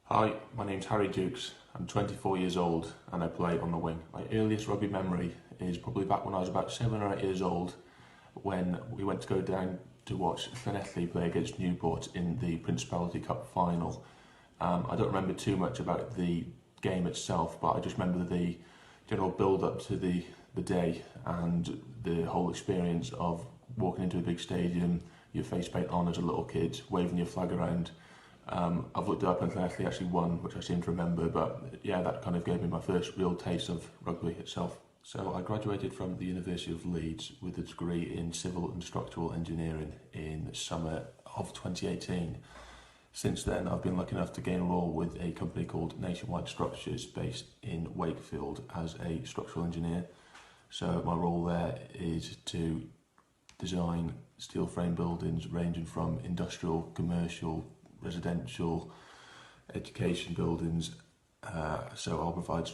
Hi, my name's Harry Jukes. I'm 24 years old and I play on the wing. My earliest rugby memory is probably back when I was about 7 or 8 years old, when we went to go down to watch Llanelli play against Newport in the Principality Cup final. I don't remember too much about the game itself, but I just remember the general build-up to the day and the whole experience of walking into a big stadium, your face paint on as a little kid, waving your flag around. I've looked it up and Llanelli actually won, which I seem to remember, but yeah, that kind of gave me my first real taste of rugby itself. So I graduated from the University of Leeds with a degree in Civil and Structural Engineering in summer of 2018. Since then, I've been lucky enough to gain a role with a company called Nationwide Structures based in Wakefield as a structural engineer. So my role there is to design steel frame buildings ranging from industrial, commercial, residential, education buildings. So I'll provide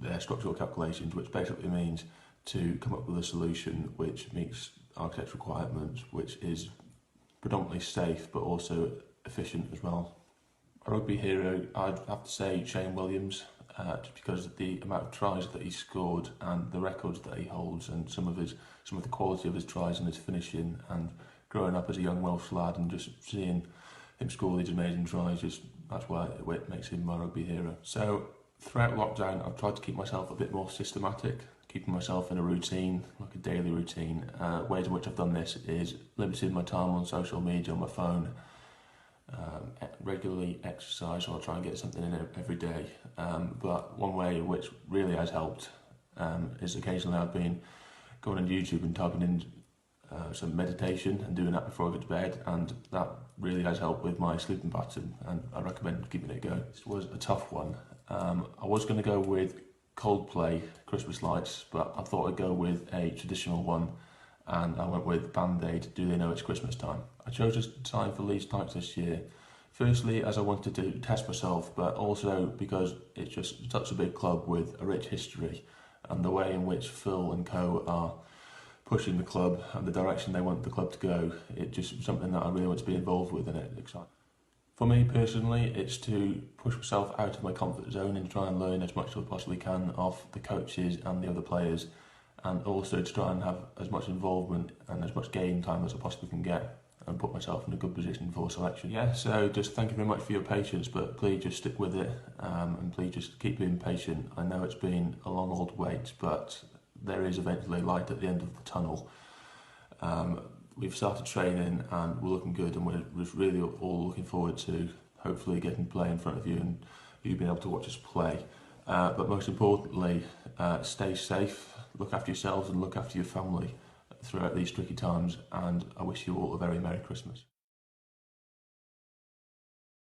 their structural calculations, which basically means to come up with a solution which meets architect's requirements, which is predominantly safe but also efficient as well. A rugby hero, I'd have to say Shane Williams, just because of the amount of tries that he scored and the records that he holds, and some of the quality of his tries and his finishing, and growing up as a young Welsh lad and just seeing him score these amazing tries, that's why it makes him my rugby hero. So throughout lockdown, I've tried to keep myself a bit more systematic, keeping myself in a routine, like a daily routine. Ways in which I've done this is limited my time on social media on my phone, regularly exercise, so I'll try and get something in every day. But one way which really has helped is occasionally I've been going on YouTube and typing in some meditation and doing that before I go to bed, and that really has helped with my sleeping pattern, and I recommend giving it a go. This was a tough one. I was going to go with Coldplay Christmas Lights, but I thought I'd go with a traditional one, and I went with Band-Aid, Do They Know It's Christmas Time. I chose this time for Leeds Tykes this year, firstly as I wanted to test myself, but also because it's just such a big club with a rich history, and the way in which Phil and co are pushing the club and the direction they want the club to go, it's just something that I really want to be involved with, and it's exciting. For me personally, it's to push myself out of my comfort zone and try and learn as much as I possibly can off the coaches and the other players, and also to try and have as much involvement and as much game time as I possibly can get and put myself in a good position for selection. Yeah, so just thank you very much for your patience, but please just stick with it, and please just keep being patient. I know it's been a long old wait, but there is eventually light at the end of the tunnel. We've started training and we're looking good, and we're really all looking forward to hopefully getting to play in front of you and you being able to watch us play. But most importantly, stay safe, look after yourselves and look after your family throughout these tricky times, and I wish you all a very Merry Christmas.